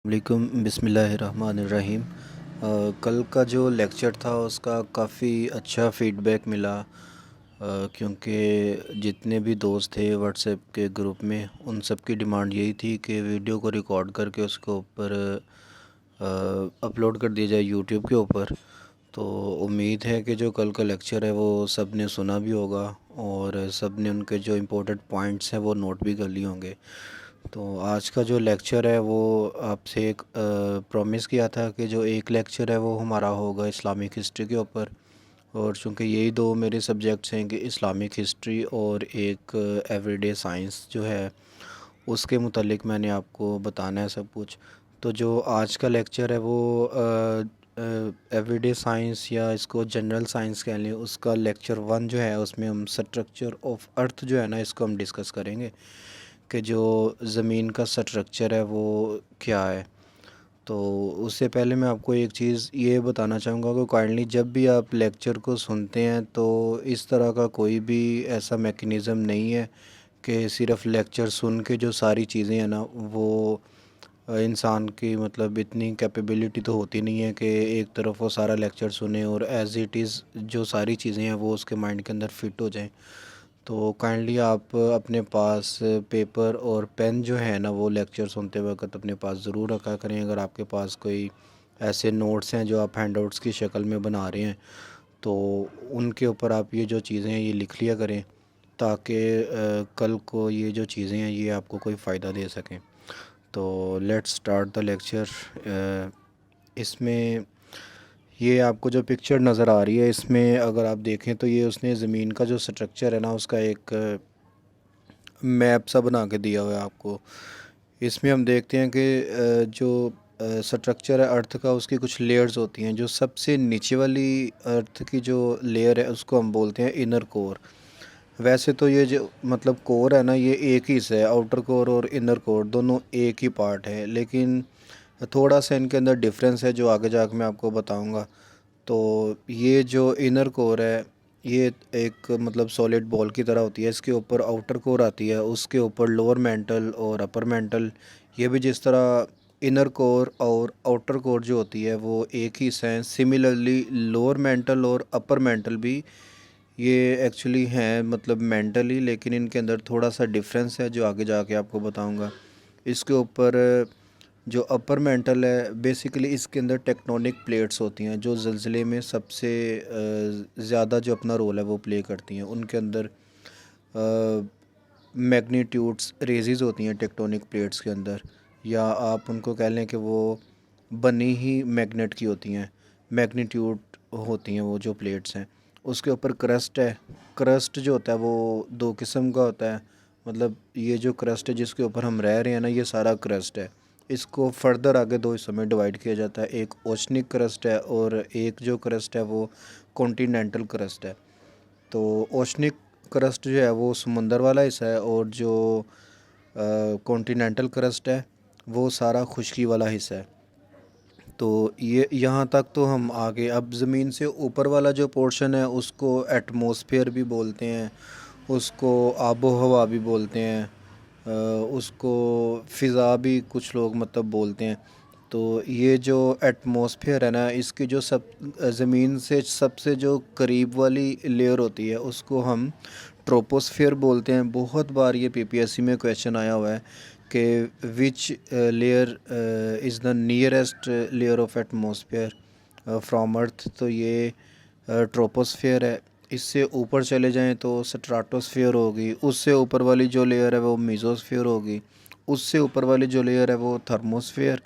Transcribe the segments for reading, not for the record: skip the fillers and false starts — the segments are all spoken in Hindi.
वालेकुम बिस्मिल्लाहिर्रहमानिर्रहीम। कल का जो लेक्चर था उसका काफ़ी अच्छा फ़ीडबैक मिला, क्योंकि जितने भी दोस्त थे व्हाट्सएप के ग्रुप में उन सब की डिमांड यही थी कि वीडियो को रिकॉर्ड करके उसको ऊपर अपलोड कर दिया जाए यूट्यूब के ऊपर। तो उम्मीद है कि जो कल का लेक्चर है वो सब ने सुना भी होगा और सब ने उनके जो इम्पोर्टेंट पॉइंट्स हैं वो नोट भी कर लिए होंगे। तो आज का जो लेक्चर है वो आपसे एक प्रॉमिस किया था कि जो एक लेक्चर है वो हमारा होगा इस्लामिक हिस्ट्री के ऊपर। और चूँकि यही दो मेरे सब्जेक्ट्स हैं कि इस्लामिक हिस्ट्री और एक एवरीडे साइंस जो है उसके मुतालिक मैंने आपको बताना है सब कुछ। तो जो आज का लेक्चर है वो एवरीडे साइंस या इसको जनरल साइंस कह लें, उसका लेक्चर 1 जो है उसमें हम स्ट्रक्चर ऑफ अर्थ जो है ना इसको हम डिस्कस करेंगे कि जो ज़मीन का स्ट्रक्चर है वो क्या है। तो उससे पहले मैं आपको एक चीज़ ये बताना चाहूँगा कि काइंडली जब भी आप लेक्चर को सुनते हैं तो इस तरह का कोई भी ऐसा मैकेनिज़्म नहीं है कि सिर्फ़ लेक्चर सुन के जो सारी चीज़ें हैं ना वो इंसान की मतलब इतनी कैपेबिलिटी तो होती नहीं है कि एक तरफ वो सारा लेक्चर सुने और एज़ इट इज़ जो सारी चीज़ें हैं वो उसके माइंड के अंदर फ़िट हो जाएं। तो काइंडली आप अपने पास पेपर और पेन जो है ना वो लेक्चर सुनते वक्त अपने पास ज़रूर रखा करें। अगर आपके पास कोई ऐसे नोट्स हैं जो आप हैंडआउट्स की शक्ल में बना रहे हैं तो उनके ऊपर आप ये जो चीज़ें हैं ये लिख लिया करें, ताकि कल को ये जो चीज़ें हैं ये आपको कोई फ़ायदा दे सकें। तो लेट्स स्टार्ट द लेक्चर। इसमें ये आपको जो पिक्चर नज़र आ रही है इसमें अगर आप देखें तो ये उसने ज़मीन का जो स्ट्रक्चर है ना उसका एक मैप सा बना के दिया हुआ है आपको। इसमें हम देखते हैं कि जो स्ट्रक्चर है अर्थ का उसकी कुछ लेयर्स होती हैं। जो सबसे नीचे वाली अर्थ की जो लेयर है उसको हम बोलते हैं इनर कोर। वैसे तो ये जो मतलब कोर है ना ये एक ही हिस्सा है, आउटर कोर और इनर कोर दोनों एक ही पार्ट है, लेकिन थोड़ा सा इनके अंदर डिफरेंस है जो आगे जाकर मैं आपको बताऊंगा। तो ये जो इनर कोर है ये एक मतलब सॉलिड बॉल की तरह होती है। इसके ऊपर आउटर कोर आती है, उसके ऊपर लोअर मेंटल और अपर मेंटल। ये भी जिस तरह इनर कोर और आउटर कोर जो होती है वो एक ही हिस्सा है, सिमिलरली लोअर मेंटल और अपर मेंटल भी ये एक्चुअली हैं मतलब मेंटली, लेकिन इनके अंदर थोड़ा सा डिफरेंस है जो आगे जाके आपको बताऊंगा। इसके ऊपर जो अपर मेंटल है बेसिकली इसके अंदर टेक्टोनिक प्लेट्स होती हैं जो ज़लज़ले में सबसे ज़्यादा जो अपना रोल है वो प्ले करती हैं। उनके अंदर मैग्नीट्यूड्स रेजेस होती हैं टेक्टोनिक प्लेट्स के अंदर, या आप उनको कह लें कि वो बनी ही मैग्नेट की होती हैं। मैग्नीट्यूड होती हैं वो जो प्लेट्स हैं। उसके ऊपर क्रस्ट है। क्रस्ट जो होता है वो दो किस्म का होता है। मतलब ये जो क्रस्ट है जिसके ऊपर हम रह रहे हैं ना ये सारा क्रस्ट है। इसको फर्दर आगे दो हिस्सों में डिवाइड किया जाता है, एक ओशनिक क्रस्ट है और एक जो क्रस्ट है वो कॉन्टिनेंटल क्रस्ट है। तो ओशनिक क्रस्ट जो है वो समुंदर वाला हिस्सा है और जो कॉन्टिनेंटल क्रस्ट है वो सारा खुश्की वाला हिस्सा है। तो ये यहाँ तक तो हम आगे अब ज़मीन से ऊपर वाला जो पोर्शन है उसको एटमॉस्फेयर भी बोलते हैं, उसको आबो हवा भी बोलते हैं, उसको फ़िज़ा भी कुछ लोग मतलब बोलते हैं। तो ये जो एटमॉस्फेयर है ना इसकी जो सब ज़मीन से सबसे जो करीब वाली लेयर होती है उसको हम ट्रोपोस्फियर बोलते हैं। बहुत बार ये पीपीएससी में क्वेश्चन आया हुआ है कि which layer is the nearest layer of atmosphere from Earth. तो ये ट्रोपोस्फियर है। इससे ऊपर चले जाएं तो स्ट्राटोस्फियर होगी, उससे ऊपर वाली जो लेयर है वो मीज़ोस्फियर होगी, उससे ऊपर वाली जो लेयर है वो थर्मोस्फियर,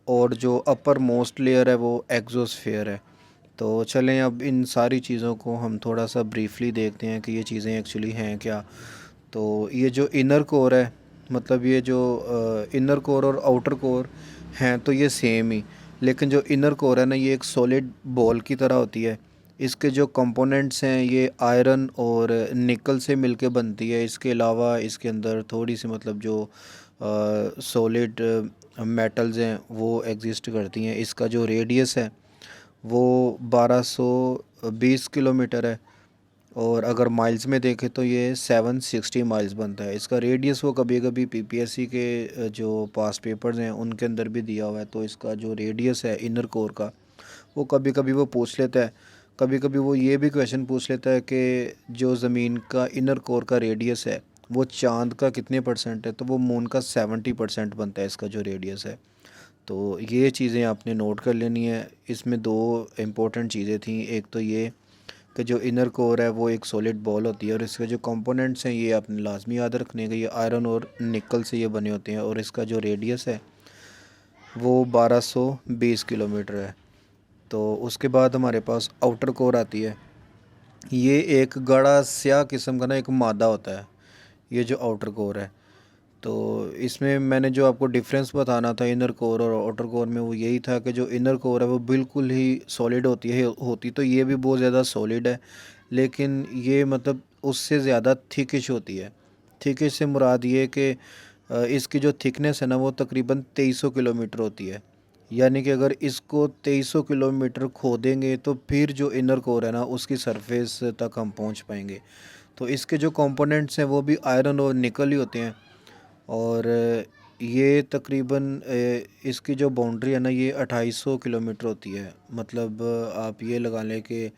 और जो अपर मोस्ट लेयर है वो एक्सोस्फियर है। तो चलें अब इन सारी चीज़ों को हम थोड़ा सा ब्रीफली देखते हैं कि ये चीज़ें एक्चुअली हैं क्या। तो ये जो इनर कोर है मतलब ये जो इनर कोर और आउटर कोर हैं तो ये सेम ही, लेकिन जो इनर कोर है ना ये एक सॉलिड बॉल की तरह होती है। इसके जो कंपोनेंट्स हैं ये आयरन और निकल से मिलके बनती है। इसके अलावा इसके अंदर थोड़ी सी मतलब जो सॉलिड मेटल्स हैं वो एग्जिस्ट करती हैं। इसका जो रेडियस है वो 1220 किलोमीटर है और अगर माइल्स में देखें तो ये 760 माइल्स बनता है। इसका रेडियस वो कभी कभी पीपीएससी के जो पास पेपर्स हैं उनके अंदर भी दिया हुआ है, तो इसका जो रेडियस है इनर कोर का वो कभी कभी वो पूछ लेता है। कभी कभी वो ये भी क्वेश्चन पूछ लेता है कि जो ज़मीन का इनर कोर का रेडियस है वो चांद का कितने परसेंट है, तो वो मून का 70% बनता है इसका जो रेडियस है। तो ये चीज़ें आपने नोट कर लेनी है। इसमें दो इम्पोर्टेंट चीज़ें थी, एक तो ये कि जो इनर कोर है वो एक सॉलिड बॉल होती है और इसके जो कंपोनेंट्स हैं ये आपने लाजमी याद रखने के, ये आयरन और निकल से ये बने होते हैं और इसका जो रेडियस है वो 1220 किलोमीटर है। तो उसके बाद हमारे पास आउटर कोर आती है। ये एक गाढ़ा स्याह किस्म का ना एक मादा होता है, ये जो आउटर कोर है। तो इसमें मैंने जो आपको डिफरेंस बताना था इनर कोर और आउटर कोर में, वो यही था कि जो इनर कोर है वो बिल्कुल ही सॉलिड होती तो ये भी बहुत ज़्यादा सॉलिड है, लेकिन ये मतलब उससे ज़्यादा थिकिश होती है। थिकिश से मुराद ये कि इसकी जो थिकनेस है ना वो तकरीबन 2300 किलोमीटर होती है। यानी कि अगर इसको 2300 किलोमीटर खोदेंगे तो फिर जो इनर कोर है ना उसकी सरफेस तक हम पहुंच पाएंगे। तो इसके जो कंपोनेंट्स हैं वो भी आयरन और निकल ही होते हैं। और ये तकरीबन इसकी जो बाउंड्री है ना ये 2800 किलोमीटर होती है। मतलब आप ये लगा लें कि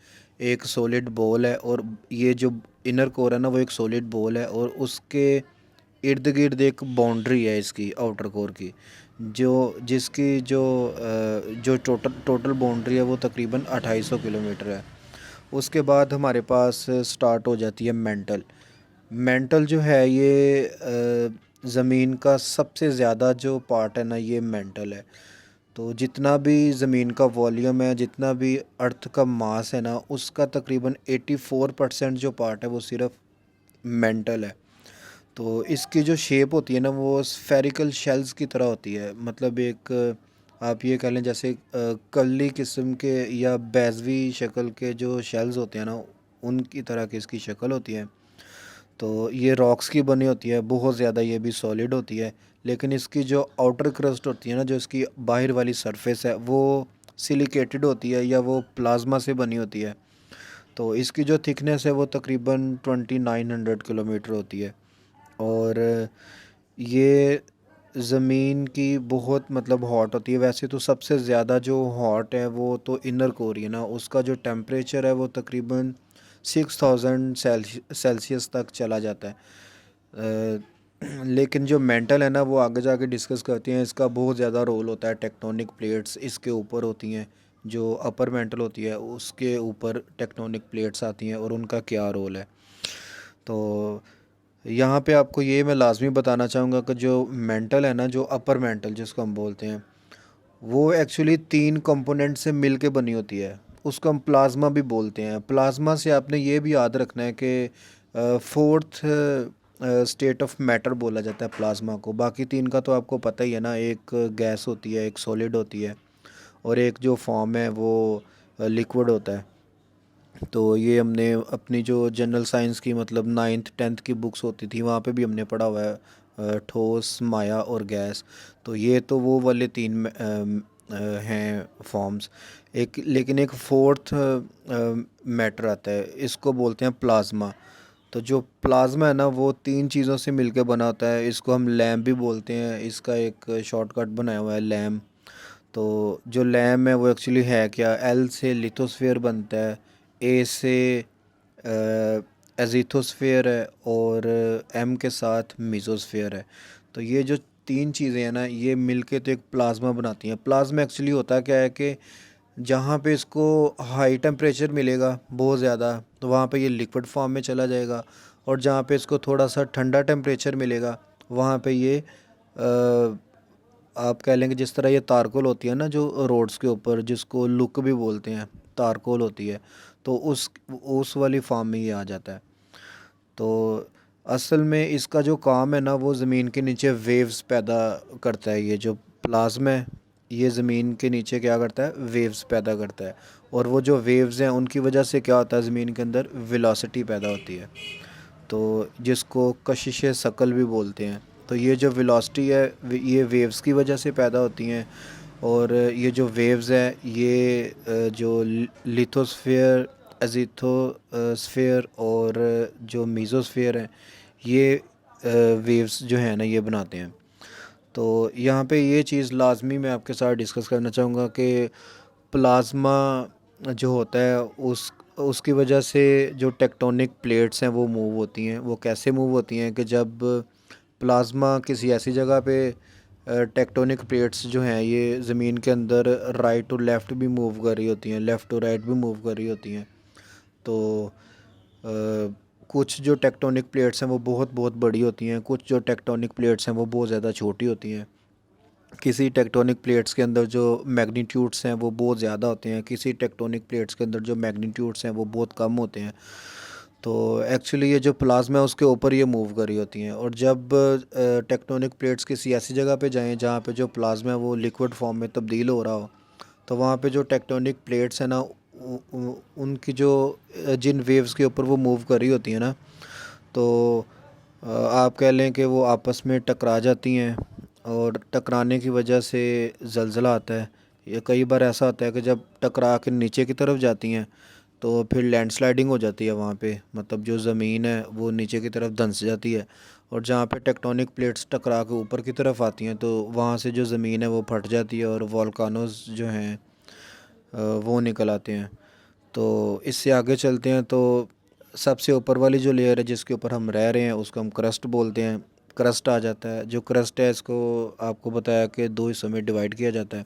एक सॉलिड बॉल है और ये जो इनर कोर है ना वो एक सॉलिड बॉल है और उसके इर्द गिर्द एक बाउंड्री है इसकी आउटर कोर की, जो जिसकी जो टोटल टोटल बाउंड्री है वो तकरीबन 2800 किलोमीटर है। उसके बाद हमारे पास स्टार्ट हो जाती है मेंटल। मेंटल जो है ये ज़मीन का सबसे ज़्यादा जो पार्ट है ना ये मेंटल है। तो जितना भी ज़मीन का वॉल्यूम है, जितना भी अर्थ का मास है ना, उसका तकरीबन 84% जो पार्ट है वो सिर्फ मेंटल है। तो इसकी जो शेप होती है ना वो स्फेरिकल शेल्स की तरह होती है। मतलब एक आप ये कह लें जैसे कली किस्म के या बैजवी शक्ल के जो शेल्स होते हैं ना उनकी तरह की इसकी शक्ल होती है। तो ये रॉक्स की बनी होती है, बहुत ज़्यादा ये भी सॉलिड होती है। लेकिन इसकी जो आउटर क्रस्ट होती है ना, जो इसकी बाहर वाली सरफेस है वो सिलिकेटेड होती है या वो प्लाज्मा से बनी होती है। तो इसकी जो थिकनेस है वो तकरीबन 2900 किलोमीटर होती है। और ये ज़मीन की बहुत मतलब हॉट होती है। वैसे तो सबसे ज़्यादा जो हॉट है वो तो इनर कोर ही है ना, उसका जो टेम्परेचर है वो तकरीबन 6000 सेल्सियस तक चला जाता है। लेकिन जो मेंटल है ना वो आगे जाके डिस्कस करते हैं। इसका बहुत ज़्यादा रोल होता है, टेक्टोनिक प्लेट्स इसके ऊपर होती हैं। जो अपर मेंटल होती है उसके ऊपर टेक्टोनिक प्लेट्स आती हैं और उनका क्या रोल है। तो यहाँ पे आपको ये मैं लाजमी बताना चाहूँगा कि जो मेंटल है ना, जो अपर मेंटल जिसको हम बोलते हैं, वो एक्चुअली 3 कंपोनेंट से मिल के बनी होती है। उसको हम प्लाज्मा भी बोलते हैं। प्लाज्मा से आपने ये भी याद रखना है कि फोर्थ स्टेट ऑफ मैटर बोला जाता है प्लाज्मा को। बाकी 3 का तो आपको पता ही है ना, एक गैस होती है, एक सॉलिड होती है और एक जो फॉर्म है वो लिक्विड होता है। तो ये हमने अपनी जो जनरल साइंस की मतलब 9th 10th की बुक्स होती थी वहाँ पे भी हमने पढ़ा हुआ है, ठोस, माया और गैस। तो ये तो वो वाले 3 हैं फॉर्म्स। एक लेकिन एक फोर्थ मैटर आता है, इसको बोलते हैं प्लाज्मा। तो जो प्लाज्मा है ना वो 3 चीज़ों से मिलकर बना होता है। इसको हम लैम्प भी बोलते हैं, इसका एक शॉर्टकट बनाया हुआ है लैम्प। तो जो लैम्प है वो एक्चुअली है क्या, एल से लिथोस्फीयर बनता है, ए से एजिथोस्फीयर है और एम के साथ मीजोस्फीयर है। तो ये जो 3 चीज़ें हैं ना ये मिलके तो एक प्लाज्मा बनाती हैं। प्लाज्मा एक्चुअली होता क्या है कि जहाँ पे इसको हाई टेम्परेचर मिलेगा बहुत ज़्यादा तो वहाँ पे ये लिक्विड फॉर्म में चला जाएगा, और जहाँ पे इसको थोड़ा सा ठंडा टेम्परेचर मिलेगा वहाँ पे ये आप कह लेंगे जिस तरह ये तारकोल होती है ना जो रोड्स के ऊपर, जिसको लुक भी बोलते हैं, तारकोल होती है, तो उस वाली फॉर्म में ये आ जाता है। तो असल में इसका जो काम है ना वो ज़मीन के नीचे वेव्स पैदा करता है। ये जो प्लाज्मा है ये ज़मीन के नीचे क्या करता है, वेव्स पैदा करता है। और वो जो वेव्स हैं उनकी वजह से क्या होता है, ज़मीन के अंदर वेलोसिटी पैदा होती है, तो जिसको कशिश शकल भी बोलते हैं। तो ये जो वेलोसिटी है ये वेव्स की वजह से पैदा होती हैं। और ये जो वेव्स है ये जो लिथोस्फीयर एजिथोस्फीयर और जो मीज़ोस्फीयर है, ये वेव्स जो है ना ये बनाते हैं। तो यहाँ पे ये चीज़ लाजमी मैं आपके साथ डिस्कस करना चाहूँगा कि प्लाज्मा जो होता है उसकी वजह से जो टेक्टोनिक प्लेट्स हैं वो मूव होती हैं। वो कैसे मूव होती हैं कि जब प्लाज्मा किसी ऐसी जगह पे टेक्टोनिक प्लेट्स जो हैं ये ज़मीन के अंदर राइट टू लेफ़्ट भी मूव कर रही होती हैं, लेफ़्ट टू राइट भी मूव कर रही होती हैं। तो कुछ जो टेक्टोनिक प्लेट्स हैं वो बहुत बहुत बड़ी होती हैं, कुछ जो टेक्टोनिक प्लेट्स हैं वो बहुत ज़्यादा छोटी होती हैं। किसी टेक्टोनिक प्लेट्स के अंदर जो मैग्नीट्यूड्स हैं वो बहुत ज़्यादा होते हैं, किसी टेक्टोनिक प्लेट्स के अंदर जो मैग्नीट्यूड्स हैं वो बहुत कम होते हैं। तो एक्चुअली ये जो प्लाज्मा है उसके ऊपर ये मूव कर रही होती हैं। और जब टेक्टोनिक प्लेट्स किसी ऐसी जगह पे जाएं जहाँ पे जो प्लाज्मा है वो लिक्विड फॉर्म में तब्दील हो रहा हो, तो वहाँ पे जो टेक्टोनिक प्लेट्स हैं ना उनकी जो जिन वेव्स के ऊपर वो मूव कर रही होती हैं ना, तो आप कह लें कि वो आपस में टकरा जाती हैं और टकराने की वजह से ज़लज़ला आता है। ये कई बार ऐसा होता है कि जब टकरा के नीचे की तरफ जाती हैं तो फिर लैंडस्लाइडिंग हो जाती है वहाँ पे, मतलब जो ज़मीन है वो नीचे की तरफ धंस जाती है। और जहाँ पे टेक्टोनिक प्लेट्स टकरा के ऊपर की तरफ आती हैं तो वहाँ से जो ज़मीन है वो फट जाती है और वॉल्कानोज़ जो हैं वो निकल आते हैं। तो इससे आगे चलते हैं तो सबसे ऊपर वाली जो लेयर है जिसके ऊपर हम रह रहे हैं उसको हम क्रस्ट बोलते हैं। क्रस्ट आ जाता है, जो क्रस्ट है इसको आपको बताया कि दो हिस्सों में डिवाइड किया जाता है।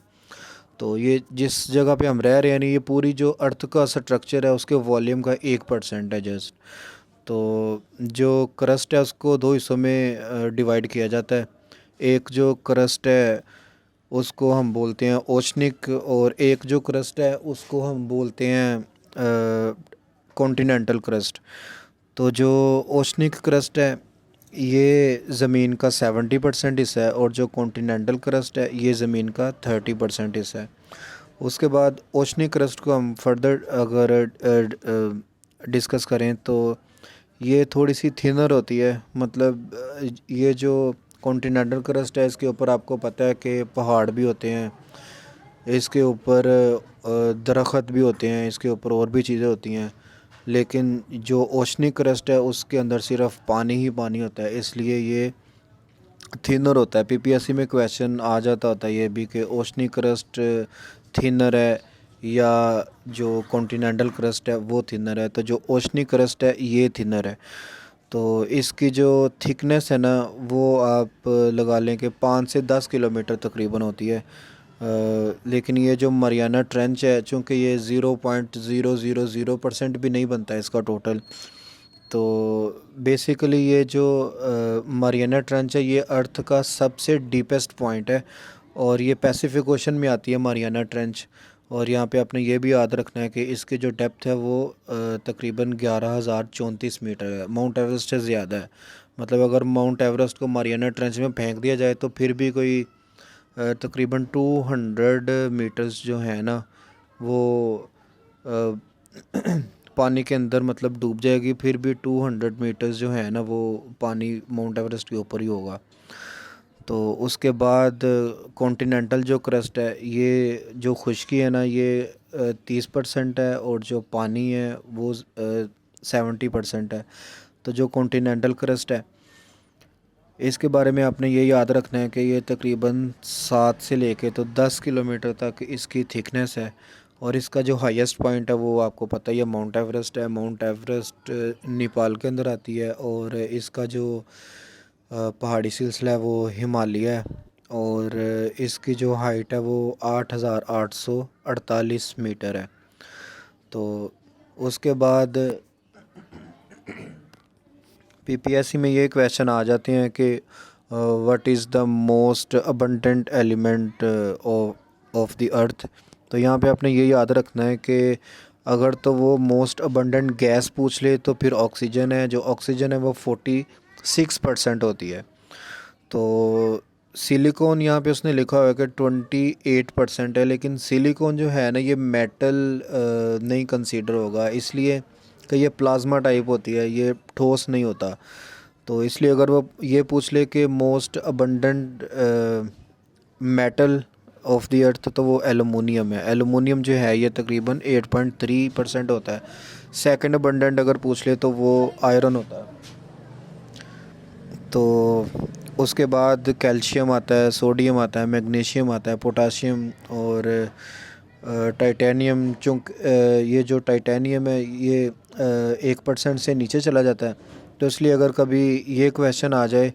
तो ये जिस जगह पे हम रह रहे हैं नहीं, ये पूरी जो अर्थ का स्ट्रक्चर है उसके वॉल्यूम का 1% है जस्ट। तो जो क्रस्ट है उसको दो हिस्सों में डिवाइड किया जाता है। एक जो क्रस्ट है उसको हम बोलते हैं ओशनिक, और एक जो क्रस्ट है उसको हम बोलते हैं कॉन्टिनेंटल क्रस्ट। तो जो ओशनिक क्रस्ट है ये ज़मीन का 70% हिस्सा है और जो कॉन्टिनेंटल क्रस्ट है ये ज़मीन का 30% हिस्सा है। उसके बाद ओशनिक क्रस्ट को हम फर्दर अगर डिस्कस करें तो ये थोड़ी सी थिनर होती है। मतलब ये जो कॉन्टिनेंटल क्रस्ट है इसके ऊपर आपको पता है कि पहाड़ भी होते हैं, इसके ऊपर दरख्त भी होते हैं, इसके ऊपर और भी चीज़ें होती हैं। लेकिन जो ओशनिक क्रस्ट है उसके अंदर सिर्फ पानी ही पानी होता है, इसलिए ये थिनर होता है। पीपीएससी में क्वेश्चन आ जाता होता है ये भी कि ओशनिक क्रस्ट थिनर है या जो कॉन्टिनेंटल क्रस्ट है वो थिनर है। तो जो ओशनिक क्रस्ट है ये थिनर है। तो इसकी जो थिकनेस है ना वो आप लगा लें कि 5 से 10 किलोमीटर तकरीबन होती है। लेकिन ये जो मरियाना ट्रेंच है चूँकि ये 0.000% भी नहीं बनता है इसका टोटल। तो बेसिकली ये जो मरियाना ट्रेंच है ये अर्थ का सबसे डीपेस्ट पॉइंट है और ये पैसिफिक ओशन में आती है मरियाना ट्रेंच। और यहाँ पे आपने ये भी याद रखना है कि इसकी जो डेप्थ है वो तकरीबन 11,034 मीटर है, माउंट एवरेस्ट से ज़्यादा है। मतलब अगर माउंट एवरेस्ट को मरियाना ट्रेंच में फेंक दिया जाए तो फिर भी कोई तकरीबन 200 मीटर्स जो है ना वो अ, पानी के अंदर मतलब डूब जाएगी, फिर भी 200 मीटर्स जो है ना वो पानी माउंट एवरेस्ट के ऊपर ही होगा। तो उसके बाद कॉन्टिनेंटल जो क्रस्ट है ये जो खुश्की है ना ये 30% है और जो पानी है वो 70% है। तो जो कॉन्टिनेंटल क्रस्ट है इसके बारे में आपने ये याद रखना है कि ये तकरीबन 7 से लेके तो 10 किलोमीटर तक इसकी थिकनेस है। और इसका जो हाईएस्ट पॉइंट है वो आपको पता ही है माउंट एवरेस्ट है। माउंट एवरेस्ट नेपाल के अंदर आती है और इसका जो पहाड़ी सिलसिला है वो हिमालय है। और इसकी जो हाइट है वो 8,848 मीटर है। तो उसके बाद पीपीएससी में ये क्वेश्चन आ जाते हैं कि what is the most abundant element of the earth. तो यहाँ पे आपने ये याद रखना है कि अगर तो वो मोस्ट अबंडेंट गैस पूछ ले तो फिर ऑक्सीजन है। जो ऑक्सीजन है वो 46% होती है। तो सिलिकॉन यहाँ पे उसने लिखा हुआ है कि 28% है, लेकिन सिलिकॉन जो है ना ये मेटल नहीं कंसीडर होगा, इसलिए कि ये प्लाज्मा टाइप होती है, ये ठोस नहीं होता। तो इसलिए अगर वो ये पूछ ले कि most abundant metal of the earth तो वो एलुमिनियम है। एलुमिनियम जो है ये तकरीबन 8.3% होता है। सेकंड अबंडेंट अगर पूछ ले तो वो आयरन होता है। तो उसके बाद कैल्शियम आता है, सोडियम आता है, मैग्नीशियम आता है, पोटाशियम और टाइटेनियम। चूँकि ये जो टाइटेनियम है ये 1% से नीचे चला जाता है, तो इसलिए अगर कभी ये क्वेश्चन आ जाए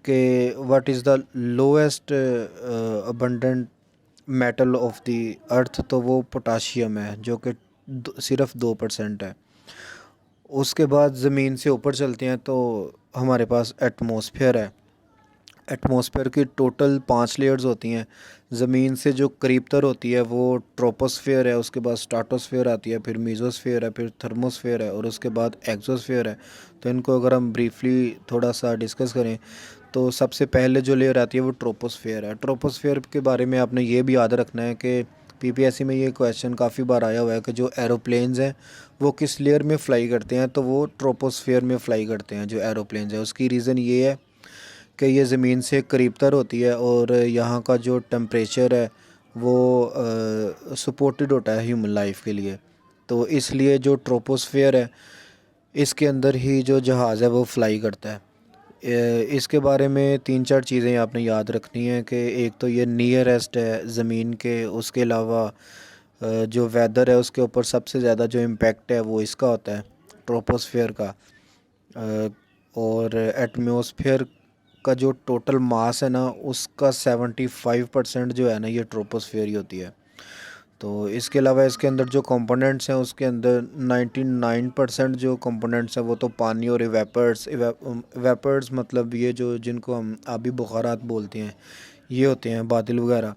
कि what is the lowest abundant metal of the earth, तो वो पोटाशियम है जो कि सिर्फ 2% है। उसके बाद ज़मीन से ऊपर चलते हैं तो हमारे पास एटमॉस्फेयर है। एटमॉस्फेयर की टोटल 5 लेयर्स होती हैं। ज़मीन से जो करीबतर होती है वो ट्रोपोस्फेयर है, उसके बाद स्ट्राटोस्फेयर आती है, फिर मीज़ोस्फेयर है, फिर थर्मोस्फेयर है और उसके बाद एक्सोस्फेयर है। तो इनको अगर हम ब्रीफली थोड़ा सा डिस्कस करें तो सबसे पहले जो लेयर आती है वो ट्रोपोस्फेयर है। ट्रोपोस्फेयर के बारे में आपने ये भी याद रखना है कि पीपीएससी में ये क्वेश्चन काफ़ी बार आया हुआ है कि जो एरोप्लेन्स हैं वो किस लेयर में फ़्लाई करते हैं, तो वो ट्रोपोस्फेयर में फ़्लाई करते हैं जो एरोप्लेन्स हैं। उसकी रीज़न ये है कि ये ज़मीन से करीबतर होती है और यहाँ का जो टेम्परेचर है वो सपोर्टेड होता है ह्यूमन लाइफ के लिए। तो इसलिए जो ट्रोपोस्फेयर है इसके अंदर ही जो जहाज़ है वो फ़्लाई करता है। इसके बारे में 3-4 चीज़ें आपने याद रखनी है कि एक तो ये नियरेस्ट है ज़मीन के, उसके अलावा जो वेदर है उसके ऊपर सबसे ज़्यादा जो इम्पेक्ट है वो इसका होता है, ट्रोपोस्फेयर का। और एटमॉस्फेयर का जो टोटल मास है ना उसका 75% जो है ना ये ट्रोपोस्फेयर ही होती है। तो इसके अलावा इसके अंदर जो कंपोनेंट्स हैं उसके अंदर 99% जो कंपोनेंट्स हैं वो तो पानी और वेपर्स मतलब ये जो जिनको हम आबी बुखारात बोलते हैं ये होते हैं, बादल वगैरह।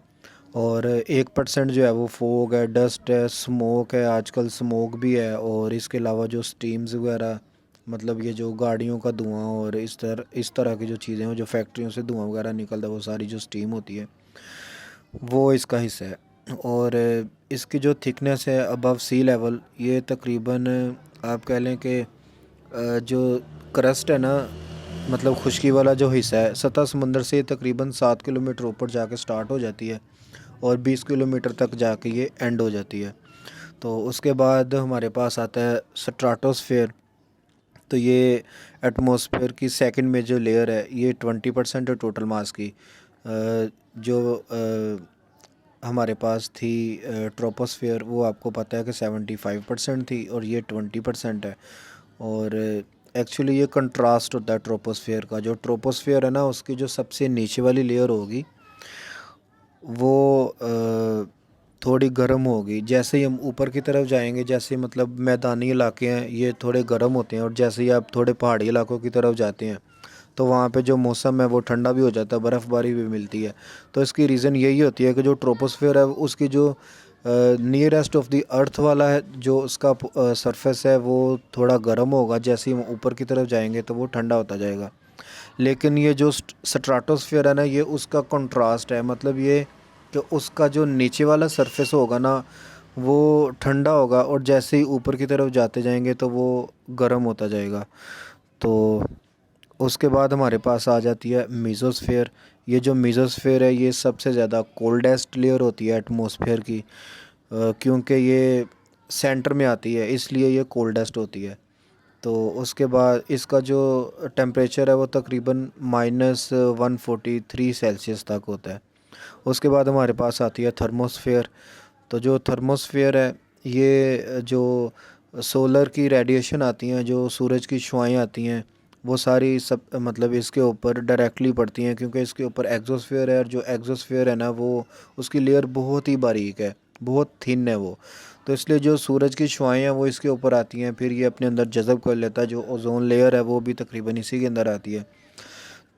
और 1% जो है वो फोग है, डस्ट है, स्मोक है, आजकल स्मोक भी है। और इसके अलावा जो स्टीम्स वगैरह मतलब ये जो गाड़ियों का धुआं और इस तरह की जो चीज़ें हैं जो फैक्ट्रियों से धुआं वगैरह निकलता है वो सारी जो स्टीम होती है वो इसका हिस्सा है। और इसकी जो थिकनेस है अबव सी लेवल ये तकरीबन आप कह लें कि जो क्रस्ट है ना मतलब खुश्की वाला जो हिस्सा है सतह समंदर से तकरीबन 7 किलोमीटर ऊपर जाके स्टार्ट हो जाती है और 20 किलोमीटर तक जाके ये एंड हो जाती है। तो उसके बाद हमारे पास आता है स्ट्राटोस्फेयर। तो ये एटमॉस्फेयर की सेकंड मेजर लेयर है, ये 20% है टोटल मास की। जो हमारे पास थी ट्रोपोस्फेयर वो आपको पता है कि 75% थी और ये 20% है। और एक्चुअली ये कंट्रास्ट होता है ट्रोपोस्फेयर का। जो ट्रोपोस्फेयर है ना उसकी जो सबसे नीचे वाली लेयर होगी वो थोड़ी गर्म होगी। जैसे ही हम ऊपर की तरफ जाएंगे, जैसे मतलब मैदानी इलाके हैं ये थोड़े गर्म होते हैं और जैसे ही आप थोड़े पहाड़ी इलाकों की तरफ जाते हैं तो वहाँ पे जो मौसम है वो ठंडा भी हो जाता है, बर्फ़बारी भी मिलती है। तो इसकी रीज़न यही होती है कि जो ट्रोपोस्फेयर है उसकी जो नियरेस्ट ऑफ द अर्थ वाला है जो उसका सरफेस है वो थोड़ा गर्म होगा, जैसे ही हम ऊपर की तरफ जाएंगे तो वो ठंडा होता जाएगा। लेकिन ये जो स्ट्राटोस्फेयर है ना ये उसका कंट्रास्ट है, मतलब ये कि उसका जो नीचे वाला सरफेस होगा ना वो ठंडा होगा और जैसे ही ऊपर की तरफ जाते जाएंगे तो वो गर्म होता जाएगा। तो उसके बाद हमारे पास आ जाती है मीज़ोस्फेयर। ये जो मीज़ोस्फेयर है ये सबसे ज़्यादा कोल्डेस्ट लेयर होती है एटमॉस्फेयर की, क्योंकि ये सेंटर में आती है इसलिए ये कोल्डेस्ट होती है। तो उसके बाद इसका जो टेम्परेचर है वो तकरीबन -143 सेल्सियस तक होता है। उसके बाद हमारे पास आती है थर्मोस्फेयर। तो जो थर्मोस्फेयर है ये जो सोलर की रेडिएशन आती हैं, जो सूरज की शुआएँ आती हैं वो सारी सब मतलब इसके ऊपर डायरेक्टली पड़ती हैं, क्योंकि इसके ऊपर एक्सोस्फेयर है और जो एक्सोस्फेयर है ना वो उसकी लेयर बहुत ही बारीक है, बहुत थिन है वो। तो इसलिए जो सूरज की शुआएँ हैं वो इसके ऊपर आती हैं, फिर ये अपने अंदर जज़ब कर लेता है। जो ओजोन लेयर है वो भी तकरीबन इसी के अंदर आती है।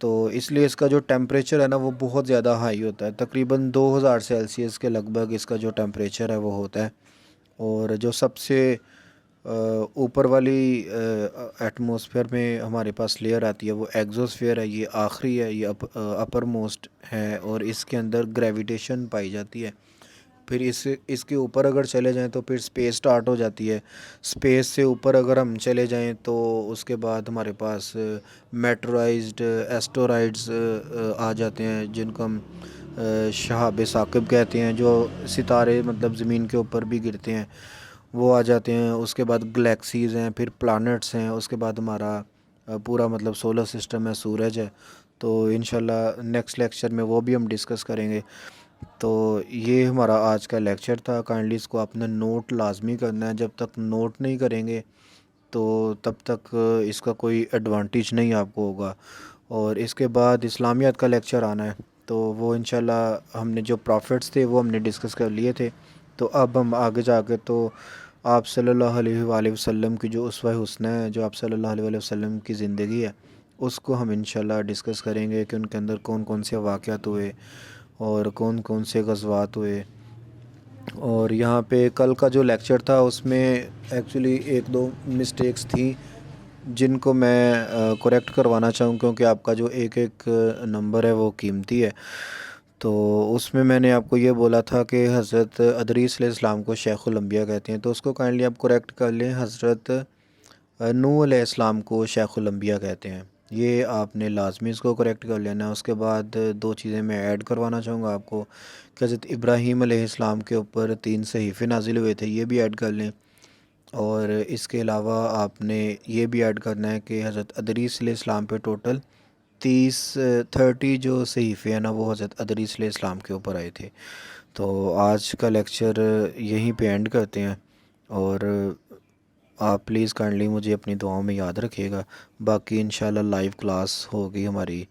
तो इसलिए इसका जो टेम्परेचर है ना वो बहुत ज़्यादा हाई होता है, तकरीबन 2000 सेल्सियस के लगभग इसका जो टेम्परेचर है वो होता है। और जो सबसे ऊपर वाली एटमॉस्फेयर में हमारे पास लेयर आती है वो एक्सोस्फेयर है, ये आखिरी है, ये अपर मोस्ट है और इसके अंदर ग्रेविटेशन पाई जाती है। फिर इसके ऊपर अगर चले जाएं तो फिर स्पेस स्टार्ट हो जाती है। स्पेस से ऊपर अगर हम चले जाएं तो उसके बाद हमारे पास मेटराइज्ड एस्टेरॉइड्स आ जाते हैं जिनको हम शहाब साकिब कहते हैं, जो सितारे मतलब ज़मीन के ऊपर भी गिरते हैं। वो आ जाते हैं। उसके बाद गैलेक्सीज़ हैं, फिर प्लैनेट्स हैं, उसके बाद हमारा पूरा मतलब सोलर सिस्टम है, सूरज है। तो इंशाल्लाह नेक्स्ट लेक्चर में वो भी हम डिस्कस करेंगे। तो ये हमारा आज का लेक्चर था। काइंडली इसको आपने नोट लाजमी करना है। जब तक नोट नहीं करेंगे तो तब तक इसका कोई एडवांटेज नहीं आपको होगा। और इसके बाद इस्लामियात का लेक्चर आना है, तो वो इंशाल्लाह हमने जो प्रॉफिट्स थे वो हमने डिस्कस कर लिए थे। तो अब हम आगे जाके तो आप सल्लल्लाहु अलैहि वसल्लम की जो उसवा हुस्ना है, जो आप सल्लल्लाहु अलैहि वसल्लम की ज़िंदगी है, उसको हम इंशाल्लाह डिस्कस करेंगे कि उनके अंदर कौन कौन से वाक़यात हुए और कौन कौन से गज़वात हुए। और यहाँ पे कल का जो लेक्चर था उसमें एक्चुअली एक दो मिस्टेक्स थी जिनको मैं करेक्ट करवाना चाहूँ, क्योंकि आपका जो एक एक नंबर है वो कीमती है। तो उसमें मैंने आपको ये बोला था कि हज़रत अदरीस अलैहिस्सलाम को शेखुल अंबिया कहते हैं, तो उसको काइंडली आप करेक्ट कर लें। हज़रत नूह अलैहिस्सलाम को शेखुल अंबिया कहते हैं। ये आपने लाजमी इसको करेक्ट कर लेना है। उसके बाद दो चीज़ें मैं ऐड करवाना चाहूँगा आपको कि हज़रत इब्राहीम अलैहिस्सलाम के ऊपर 3 सहीफ़े नाजिल हुए थे, ये भी ऐड कर लें। और इसके अलावा आपने ये भी ऐड करना है कि हज़रत अदरीस अलैहिस्सलाम पे टोटल 30 जो सहीफ़े हैं ना, वो हज़रत अदरीस अलैहिस्सलाम के ऊपर आए थे। तो आज का लेक्चर यहीं पे एंड करते हैं। और आप प्लीज़ काइंडली मुझे अपनी दुआओं में याद रखिएगा। बाकी इंशाल्लाह लाइव क्लास होगी हमारी